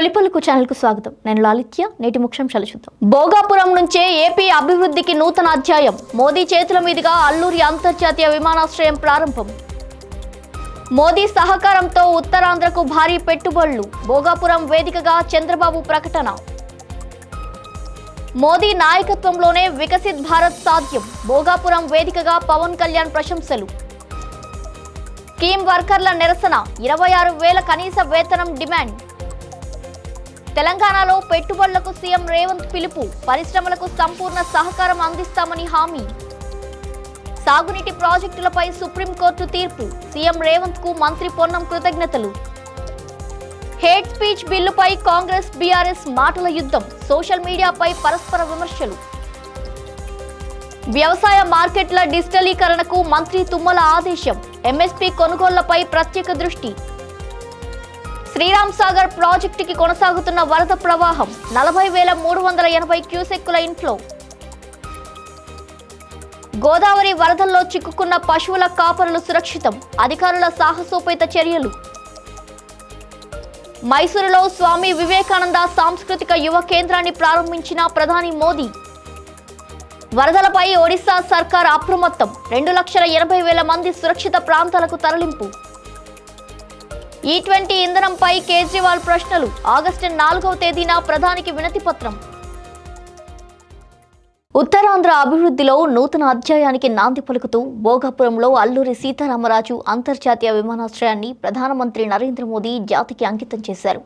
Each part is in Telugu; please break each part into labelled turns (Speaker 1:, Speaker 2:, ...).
Speaker 1: తొలిపలుకు ఛానల్కు స్వాగతం. నేను లాలిత్య. నేటి ముఖ్యాంశాలు చూద్దాం. భోగాపురం నుంచే ఏపీ అభివృద్ధికి నూతన అధ్యాయం. మోదీ చేతుల మీదుగా అల్లూరి అంతర్జాతీయ విమానాశ్రయం ప్రారంభం. మోదీ సహకారంతో ఉత్తరాంధ్రకు భారీ పెట్టుబడులు. భోగాపురం వేదికగా చంద్రబాబు ప్రకటన. మోదీ నాయకత్వంలోనే వికసిత్ భారత్ సాధ్యం. భోగాపురం వేదికగా పవన్ కళ్యాణ్ ప్రశంసలు. స్కీమ్ వర్కర్ల నిరసన. 26,000 కనీస వేతనం డిమాండ్. తెలంగాణలో పెట్టుబడులకు సీఎం రేవంత్ పిలుపు. పరిశ్రమలకు సంపూర్ణ సహకారం అందిస్తామని హామీ. సాగునీటి ప్రాజెక్టులపై సుప్రీంకోర్టు తీర్పు. సీఎం రేవంత్ కు మంత్రి పొన్నం కృతజ్ఞతలు. హేట్ స్పీచ్ బిల్లుపై కాంగ్రెస్ బీఆర్ఎస్ మాటల యుద్ధం. సోషల్ మీడియాపై పరస్పర విమర్శలు. వ్యవసాయ మార్కెట్ల డిజిటలీకరణకు మంత్రి తుమ్మల ఆదేశం. ఎంఎస్పీ కొనుగోళ్లపై ప్రత్యేక దృష్టి. శ్రీరామ్ సాగర్ ప్రాజెక్టుకి కొనసాగుతున్న వరద ప్రవాహం. 40,380 క్యూసెక్కుల ఇన్ఫ్లో. గోదావరి వరదల్లో చిక్కుకున్న పశువుల కాపరులు సురక్షితం. అధికారుల సాహసోపేత చర్యలు. మైసూరులో స్వామి వివేకానంద సాంస్కృతిక యువ కేంద్రాన్ని ప్రారంభించిన ప్రధాని మోదీ. వరదలపై ఒడిశా సర్కార్ అప్రమత్తం. 2,80,000 మంది సురక్షిత ప్రాంతాలకు తరలింపు. E20 ఇంధనంపై కేజ్రీవాల్ ప్రశ్నలు. ఆగస్టు 4వ తేదీన ప్రధానికి వినతి పత్రం. ఉత్తరాంధ్ర అభివృద్ధిలో నూతన అధ్యాయానికి నాంది పలుకుతూ భోగాపురంలో అల్లూరి సీతారామరాజు అంతర్జాతీయ విమానాశ్రయాన్ని ప్రధానమంత్రి నరేంద్ర మోదీ జాతికి అంకితం చేశారు.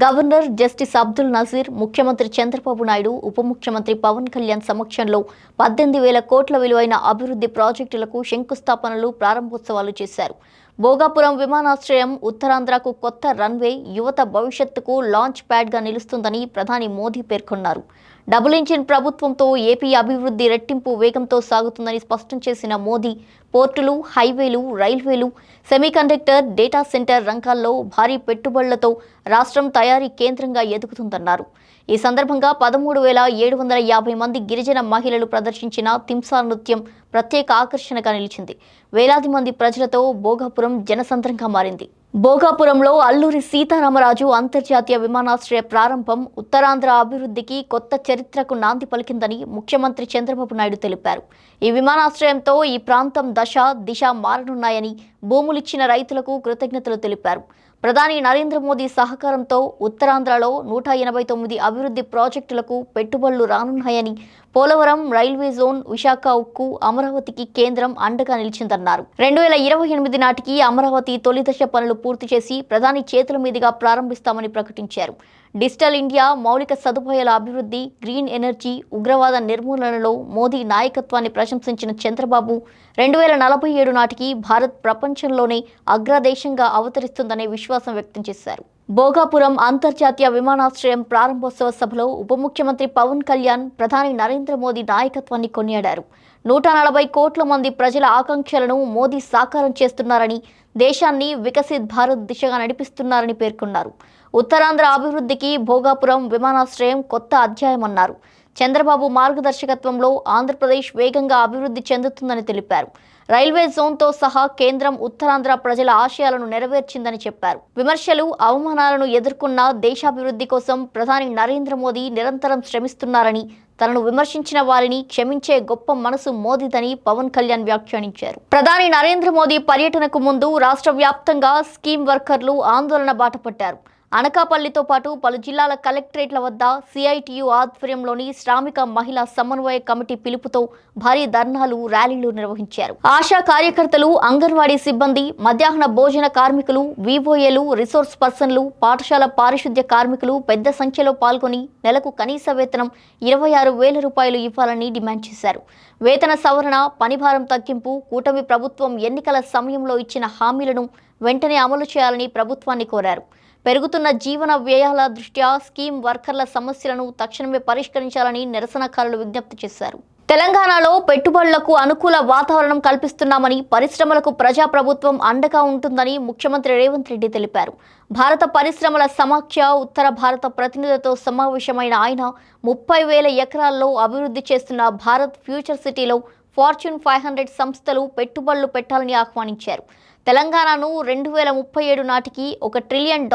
Speaker 1: గవర్నర్ జస్టిస్ అబ్దుల్ నజీర్, ముఖ్యమంత్రి చంద్రబాబు నాయుడు, ఉప ముఖ్యమంత్రి పవన్ కళ్యాణ్ సమక్షంలో 18,000 కోట్ల విలువైన అభివృద్ధి ప్రాజెక్టులకు శంకుస్థాపనలు, ప్రారంభోత్సవాలు చేశారు. భోగాపురం విమానాశ్రయం ఉత్తరాంధ్రకు కొత్త రన్వే, యువత భవిష్యత్తుకు లాంచ్ ప్యాడ్గా నిలుస్తుందని ప్రధాని మోదీ పేర్కొన్నారు. డబుల్ ఇంజిన్ ప్రభుత్వంతో ఏపీ అభివృద్ధి రెట్టింపు వేగంతో సాగుతుందని స్పష్టం చేసిన మోదీ, పోర్టులు, హైవేలు, రైల్వేలు, సెమీకండక్టర్, డేటా సెంటర్ రంగాల్లో భారీ పెట్టుబడులతో రాష్ట్రం తయారీ కేంద్రంగా ఎదుగుతుందన్నారు. ఈ సందర్భంగా 13,750 మంది గిరిజన మహిళలు ప్రదర్శించిన తింసా నృత్యం ప్రత్యేక ఆకర్షణగా నిలిచింది. వేలాది మంది ప్రజలతో భోగాపురం జనసంద్రంగా మారింది. భోగాపురంలో అల్లూరి సీతారామరాజు అంతర్జాతీయ విమానాశ్రయ ప్రారంభం ఉత్తరాంధ్ర అభివృద్ధికి కొత్త చరిత్రకు నాంది పలికిందని ముఖ్యమంత్రి చంద్రబాబు నాయుడు తెలిపారు. ఈ విమానాశ్రయంతో ఈ ప్రాంతం దశ, దిశ మారనున్నాయని, భూములిచ్చిన రైతులకు కృతజ్ఞతలు తెలిపారు. ప్రధాని నరేంద్ర మోదీ సహకారంతో ఉత్తరాంధ్రలో 189 అభివృద్ధి ప్రాజెక్టులకు పెట్టుబడులు రానున్నాయని, పోలవరం రైల్వే జోన్, విశాఖ ఉక్కు, అమరావతికి కేంద్రం అండగా నిలిచిందన్నారు. 2028 నాటికి అమరావతి తొలిదశ పనులు పూర్తి చేసి ప్రధాని చేతుల మీదుగా ప్రారంభిస్తామని ప్రకటించారు. డిజిటల్ ఇండియా, మౌలిక సదుపాయాల అభివృద్ధి, గ్రీన్ ఎనర్జీ, ఉగ్రవాద నిర్మూలనలో మోదీ నాయకత్వాన్ని ప్రశంసించిన చంద్రబాబు 2047 నాటికి భారత్ ప్రపంచంలోనే అగ్రదేశంగా అవతరిస్తుందనే విశ్వాసం వ్యక్తం చేశారు. భోగాపురం అంతర్జాతీయ విమానాశ్రయం ప్రారంభోత్సవ సభలో ఉప ముఖ్యమంత్రి పవన్ కళ్యాణ్ ప్రధాని నరేంద్ర మోదీ నాయకత్వాన్ని కొనియాడారు. 140 కోట్ల మంది ప్రజల ఆకాంక్షలను మోదీ సాకారం చేస్తున్నారని, దేశాన్ని వికసిత్ భారత్ దిశగా నడిపిస్తున్నారని పేర్కొన్నారు. ఉత్తరాంధ్ర అభివృద్ధికి భోగాపురం విమానాశ్రయం కొత్త అధ్యాయమన్నారు. చంద్రబాబు మార్గదర్శకత్వంలో ఆంధ్రప్రదేశ్ వేగంగా అభివృద్ధి చెందుతుందని తెలిపారు. రైల్వే జోన్తో సహా కేంద్రం ఉత్తరాంధ్ర ప్రజల ఆశయాలను నెరవేర్చిందని చెప్పారు. విమర్శలు, అవమానాలను ఎదుర్కొన్న దేశాభివృద్ధి కోసం ప్రధాని నరేంద్ర మోదీ నిరంతరం శ్రమిస్తున్నారని, తనను విమర్శించిన వారిని క్షమించే గొప్ప మనసు మోదీదని పవన్ కళ్యాణ్ వ్యాఖ్యానించారు. ప్రధాని నరేంద్ర మోదీ పర్యటనకు ముందు రాష్ట్ర వ్యాప్తంగా స్కీమ్ వర్కర్లు ఆందోళన బాటపట్టారు. అనకాపల్లితో పాటు పలు జిల్లాల కలెక్టరేట్ల వద్ద సిఐటియు ఆధ్వర్యంలోని శ్రామిక మహిళా సమన్వయ కమిటీ పిలుపుతో భారీ ధర్నాలు, ర్యాలీలు నిర్వహించారు. ఆశా కార్యకర్తలు, అంగన్వాడీ సిబ్బంది, మధ్యాహ్న భోజన కార్మికులు, వివోఏలు, రిసోర్స్ పర్సన్లు, పాఠశాల పారిశుద్ధ్య కార్మికులు పెద్ద సంఖ్యలో పాల్గొని నెలకు కనీస వేతనం 26,000 రూపాయలు ఇవ్వాలని డిమాండ్ చేశారు. వేతన సవరణ, పనిభారం తగ్గింపు, కూటమి ప్రభుత్వం ఎన్నికల సమయంలో ఇచ్చిన హామీలను వెంటనే అమలు చేయాలని ప్రభుత్వాన్ని కోరారు. పెరుగుతున్న జీవన వ్యయాల దృష్ట్యా స్కీమ్ వర్కర్ల సమస్యలను తక్షణమే పరిష్కరించాలని నిరసనకారులు విజ్ఞప్తి చేశారు. తెలంగాణలో పెట్టుబడులకు అనుకూల వాతావరణం కల్పిస్తున్నామని, పరిశ్రమలకు ప్రజాప్రభుత్వం అండగా ఉంటుందని ముఖ్యమంత్రి రేవంత్ రెడ్డి తెలిపారు. భారత పరిశ్రమల సమాఖ్య ఉత్తర భారత ప్రతినిధులతో సమావేశమైన ఆయన 30,000 ఎకరాల్లో అభివృద్ధి చేస్తున్న భారత్ ఫ్యూచర్ సిటీలో ఫార్చ్యూన్ 500 సంస్థలు పెట్టుబడులు పెట్టాలని ఆహ్వానించారు. తెలంగాణను 2037 నాటికి $1 ట్రిలియన్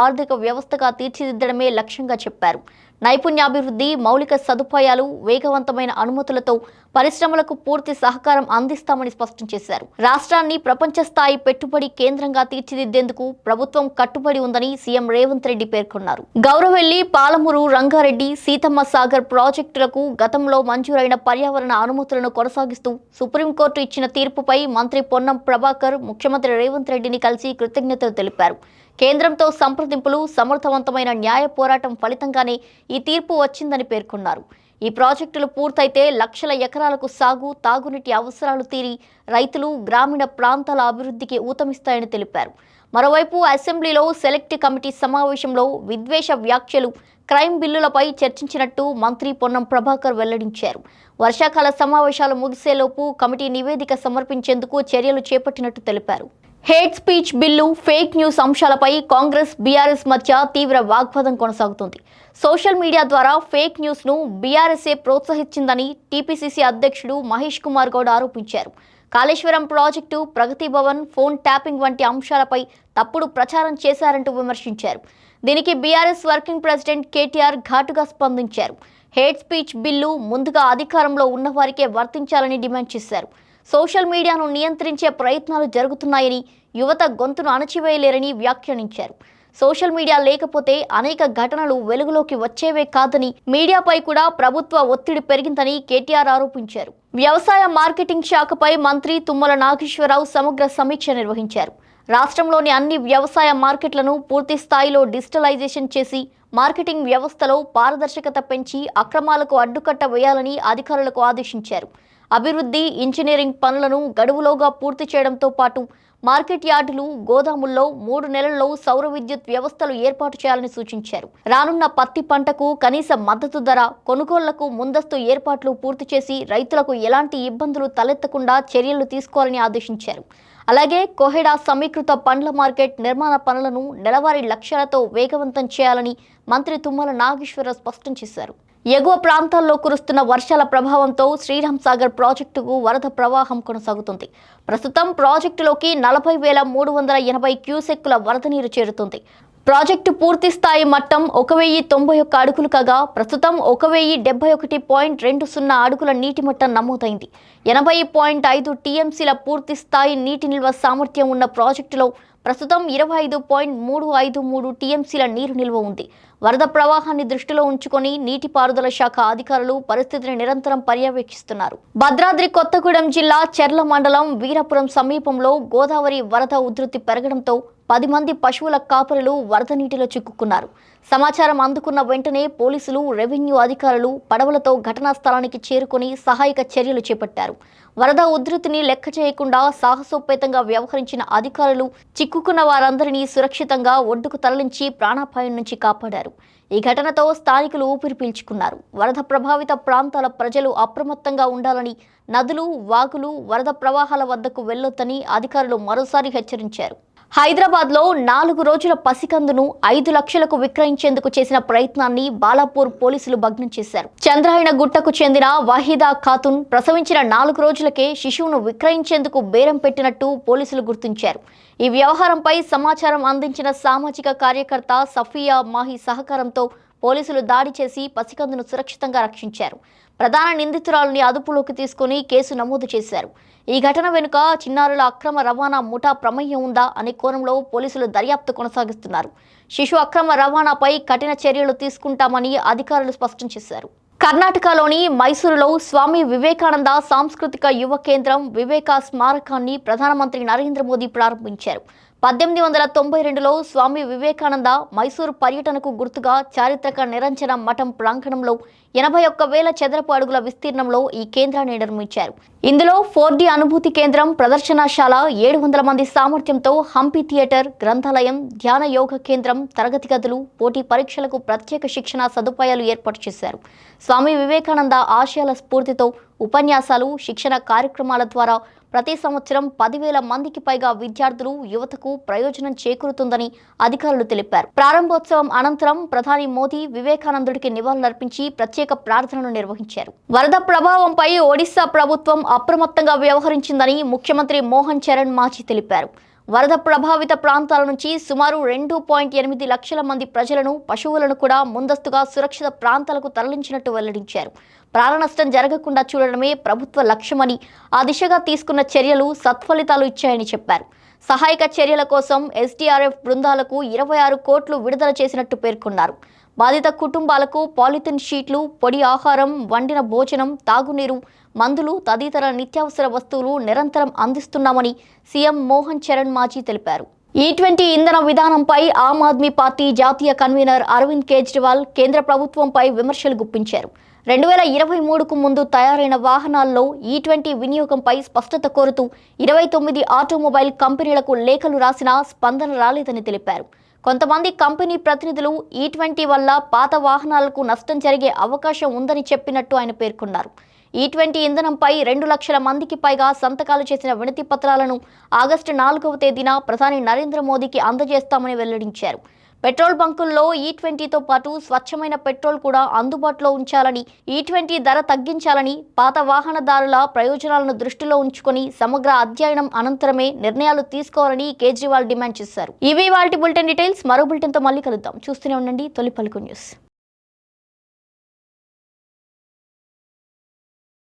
Speaker 1: ఆర్థిక వ్యవస్థగా తీర్చిదిద్దడమే లక్ష్యంగా చెప్పారు. నైపుణ్యాభివృద్ధి, మౌలిక సదుపాయాలు, వేగవంతమైన అనుమతులతో పరిశ్రమలకు పూర్తి సహకారం అందిస్తామని స్పష్టం చేశారు. రాష్ట్రాన్ని ప్రపంచ స్థాయి పెట్టుబడి కేంద్రంగా తీర్చిదిద్దేందుకు ప్రభుత్వం కట్టుబడి ఉందని సీఎం రేవంత్ రెడ్డి పేర్కొన్నారు. గౌరవెల్లి, పాలమూరు, రంగారెడ్డి, సీతమ్మ సాగర్ ప్రాజెక్టులకు గతంలో మంజూరైన పర్యావరణ అనుమతులను కొనసాగిస్తూ సుప్రీంకోర్టు ఇచ్చిన తీర్పుపై మంత్రి పొన్నం ప్రభాకర్ ముఖ్యమంత్రి రేవంత్ రెడ్డిని కలిసి కృతజ్ఞతలు తెలిపారు. కేంద్రంతో సంప్రదింపులు, సమర్థవంతమైన న్యాయ పోరాటం ఫలితంగానే ఈ తీర్పు వచ్చిందని పేర్కొన్నారు. ఈ ప్రాజెక్టులు పూర్తయితే లక్షల ఎకరాలకు సాగు, తాగునీటి అవసరాలు తీరి రైతులు, గ్రామీణ ప్రాంతాల అభివృద్ధికి ఊతమిస్తాయని తెలిపారు. మరోవైపు అసెంబ్లీలో సెలెక్ట్ కమిటీ సమావేశంలో విద్వేష వ్యాఖ్యలు, క్రైమ్ బిల్లులపై చర్చించినట్టు మంత్రి పొన్నం ప్రభాకర్ వెల్లడించారు. వర్షాకాల సమావేశాలు ముగిసేలోపు కమిటీ నివేదిక సమర్పించేందుకు చర్యలు చేపట్టినట్టు తెలిపారు. Hate speech bill, fake news అంశాలపై కాంగ్రెస్, బీఆర్ఎస్ మధ్య తీవ్ర వాగ్వాదం కొనసాగుతుంది. సోషల్ మీడియా ద్వారా ఫేక్ న్యూస్ను బీఆర్ఎస్ఏ ప్రోత్సహించిందని టీపీసీసీ అధ్యక్షుడు మహేష్ కుమార్ గౌడ్ ఆరోపించారు. కాళేశ్వరం ప్రాజెక్టు, ప్రగతి భవన్, ఫోన్ ట్యాపింగ్ వంటి అంశాలపై తప్పుడు ప్రచారం చేశారంటూ విమర్శించారు. దీనికి బీఆర్ఎస్ వర్కింగ్ ప్రెసిడెంట్ కేటీఆర్ ఘాటుగా స్పందించారు. హేట్ స్పీచ్ బిల్లు ముందుగా అధికారంలో ఉన్నవారికే వర్తించాలని డిమాండ్ చేశారు. సోషల్ మీడియాను నియంత్రించే ప్రయత్నాలు జరుగుతున్నాయని, యువత గొంతును అణచివేయలేరని వ్యాఖ్యానించారు. సోషల్ మీడియా లేకపోతే అనేక ఘటనలు వెలుగులోకి వచ్చేవే కాదని, మీడియాపై కూడా ప్రభుత్వ ఒత్తిడి పెరిగిందని కేటీఆర్ ఆరోపించారు. వ్యవసాయ మార్కెటింగ్ శాఖపై మంత్రి తుమ్మల నాగేశ్వరరావు సమగ్ర సమీక్ష నిర్వహించారు. రాష్ట్రంలోని అన్ని వ్యవసాయ మార్కెట్లను పూర్తి స్థాయిలో డిజిటలైజేషన్ చేసి మార్కెటింగ్ వ్యవస్థలో పారదర్శకత పెంచి అక్రమాలకు అడ్డుకట్ట వేయాలని అధికారులకు ఆదేశించారు. అభివృద్ధి, ఇంజనీరింగ్ పనులను గడువులోగా పూర్తి చేయడంతో పాటు మార్కెట్ యార్డులు, గోదాముల్లో 3 నెలల్లో సౌర విద్యుత్ వ్యవస్థలు ఏర్పాటు చేయాలని సూచించారు. రానున్న పత్తి పంటకు కనీస మద్దతు ధర, కొనుగోళ్లకు ముందస్తు ఏర్పాట్లు పూర్తి చేసి రైతులకు ఎలాంటి ఇబ్బందులు తలెత్తకుండా చర్యలు తీసుకోవాలని ఆదేశించారు. అలాగే కోహెడా సమీకృత పండ్ల మార్కెట్ నిర్మాణ పనులను నెలవారీ లక్ష్యాలతో వేగవంతం చేయాలని మంత్రి తుమ్మల నాగేశ్వరరావు స్పష్టం చేశారు. ఎగువ ప్రాంతాల్లో కురుస్తున్న వర్షాల ప్రభావంతో శ్రీరామ్ సాగర్ ప్రాజెక్టుకు వరద ప్రవాహం కొనసాగుతుంది. ప్రస్తుతం ప్రాజెక్టులోకి 40,380 క్యూసెక్కుల వరద నీరు చేరుతుంది. ప్రాజెక్టు పూర్తి స్థాయి మట్టం 1,091 అడుగులు కాగా ప్రస్తుతం 1,071.20 అడుగుల నీటి మట్టం నమోదైంది. 80.5 టీఎంసీల పూర్తి స్థాయి నీటి నిల్వ సామర్థ్యం ఉన్న ప్రాజెక్టులో ప్రస్తుతం 25.353 టీఎంసీల నీరు నిల్వ ఉంది. వరద ప్రవాహాన్ని దృష్టిలో ఉంచుకొని నీటిపారుదల శాఖ అధికారులు పరిస్థితిని నిరంతరం పర్యవేక్షిస్తున్నారు. భద్రాద్రి కొత్తగూడెం జిల్లా చెర్ల మండలం వీరపురం సమీపంలో గోదావరి వరద ఉధృతి పెరగడంతో 10 మంది పశువుల కాపరులు వరద నీటిలో చిక్కుకున్నారు. సమాచారం అందుకున్న వెంటనే పోలీసులు, రెవెన్యూ అధికారులు పడవలతో ఘటనా స్థలానికి చేరుకుని సహాయక చర్యలు చేపట్టారు. వరద ఉధృతిని లెక్క చేయకుండా సాహసోపేతంగా వ్యవహరించిన అధికారులు చిక్కుకున్న వారందరినీ సురక్షితంగా ఒడ్డుకు తరలించి ప్రాణాపాయం నుంచి కాపాడారు. ఈ ఘటనతో స్థానికులు ఊపిరి పీల్చుకున్నారు. వరద ప్రభావిత ప్రాంతాల ప్రజలు అప్రమత్తంగా ఉండాలని, నదులు, వాగులు, వరద ప్రవాహాల వద్దకు వెళ్లొద్దని అధికారులు మరోసారి హెచ్చరించారు. హైదరాబాద్లో 4 రోజుల పసికందును 5 లక్షలకు విక్రయించేందుకు చేసిన ప్రయత్నాన్ని బాలాపూర్ పోలీసులు భగ్నం చేశారు. చంద్రాయణ గుట్టకు చెందిన వహీదా ఖాతున్ ప్రసవించిన 4 రోజులకే శిశువును విక్రయించేందుకు బేరం పెట్టినట్టు పోలీసులు గుర్తించారు. ఈ వ్యవహారంపై సమాచారం అందించిన సామాజిక కార్యకర్త సఫియా మాహి సహకారంతో పోలీసులు దాడి చేసి పసికందును సురక్షితంగా రక్షించారు. ప్రధాన నిందితురాలని అదుపులోకి తీసుకుని కేసు నమోదు చేశారు. ఈ ఘటన వెనుక చిన్నారుల అక్రమ రవాణా ముఠా ప్రమేయం ఉందా అనే కోణంలో పోలీసులు దర్యాప్తు కొనసాగిస్తున్నారు. శిశు అక్రమ రవాణాపై కఠిన చర్యలు తీసుకుంటామని అధికారులు స్పష్టం చేశారు. కర్ణాటకలోని మైసూరులో స్వామి వివేకానంద సాంస్కృతిక యువ కేంద్రం వివేకా స్మారకాన్ని ప్రధానమంత్రి నరేంద్ర మోదీ ప్రారంభించారు. 1892లో స్వామి వివేకానంద మైసూరు పర్యటనకు గుర్తుగా చారిత్రక నిరంజన మఠం ప్రాంగణంలో 81,000 చదరపు అడుగుల విస్తీర్ణంలో ఈ కేంద్రాన్ని నిర్మించారు. ఇందులో 4D అనుభూతి కేంద్రం, ప్రదర్శనశాల, 700 మంది సామర్థ్యంతో హంపి థియేటర్, గ్రంథాలయం, ధ్యాన యోగ కేంద్రం, తరగతి గదులు, పోటీ పరీక్షలకు ప్రత్యేక శిక్షణ సదుపాయాలు ఏర్పాటు చేశారు. స్వామి వివేకానంద ఆశయాల స్ఫూర్తితో ఉపన్యాసాలు, శిక్షణ కార్యక్రమాల ద్వారా ప్రతి సంవత్సరం 10,000 మందికి పైగా విద్యార్థులు, యువతకు ప్రయోజనం చేకూరుతుందని అధికారులు తెలిపారు. ప్రారంభోత్సవం అనంతరం ప్రధాని మోదీ వివేకానందుడికి నివాళులర్పించి ప్రత్యేక ప్రార్థనలు నిర్వహించారు. వరద ప్రభావంపై ఒడిశా ప్రభుత్వం అప్రమత్తంగా వ్యవహరించిందని ముఖ్యమంత్రి మోహన్ చరణ్ మాంఝీ తెలిపారు. వరద ప్రభావిత ప్రాంతాల నుంచి సుమారు 2.8 లక్షల మంది ప్రజలను, పశువులను కూడా ముందస్తుగా సురక్షిత ప్రాంతాలకు తరలించినట్టు వెల్లడించారు. ప్రాణనష్టం జరగకుండా చూడడమే ప్రభుత్వ లక్ష్యమని, ఆ దిశగా తీసుకున్న చర్యలు సత్ఫలితాలు ఇచ్చాయని చెప్పారు. సహాయక చర్యల కోసం ఎస్డీఆర్ఎఫ్ బృందాలకు 26 కోట్లు విడుదల చేసినట్టు పేర్కొన్నారు. బాధిత కుటుంబాలకు పాలిథిన్ షీట్లు, పొడి ఆహారం, వండిన భోజనం, తాగునీరు, మందులు తదితర నిత్యావసర వస్తువులు నిరంతరం అందిస్తున్నామని సీఎం మోహన్ చరణ్ మాజీ తెలిపారు. E20 ఇంధన విధానంపై ఆమ్ ఆద్మీ పార్టీ జాతీయ కన్వీనర్ అరవింద్ కేజ్రీవాల్ కేంద్ర ప్రభుత్వంపై విమర్శలు గుప్పించారు. 2023కు ముందు తయారైన వాహనాల్లో E20 వినియోగంపై స్పష్టత కోరుతూ 29 ఆటోమొబైల్ కంపెనీలకు లేఖలు రాసినా స్పందన రాలేదని తెలిపారు. కొంతమంది కంపెనీ ప్రతినిధులు E20 వల్ల పాత వాహనాలకు నష్టం జరిగే అవకాశం ఉందని చెప్పినట్టు ఆయన పేర్కొన్నారు. E20 ఇంధనంపై 2 లక్షల మందికి పైగా సంతకాలు చేసిన వినతి పత్రాలను ఆగస్టు 4వ తేదీన ప్రధాని నరేంద్ర మోదీకి అందజేస్తామని వెల్లడించారు. పెట్రోల్ బంకుల్లో E20తో పాటు స్వచ్ఛమైన పెట్రోల్ కూడా అందుబాటులో ఉంచాలని, E20 ధర తగ్గించాలని, పాత వాహనదారుల ప్రయోజనాలను దృష్టిలో ఉంచుకొని సమగ్ర అధ్యయనం అనంతరమే నిర్ణయాలు తీసుకోవాలని కేజ్రీవాల్ డిమాండ్ చేశారు. ఇవి వాల్టి బులెటిన్ డీటెయిల్స్. మరో బులెటిన్తో మళ్ళీ కలుద్దాం. చూస్తూనే ఉండండి తొలి పలుకు న్యూస్.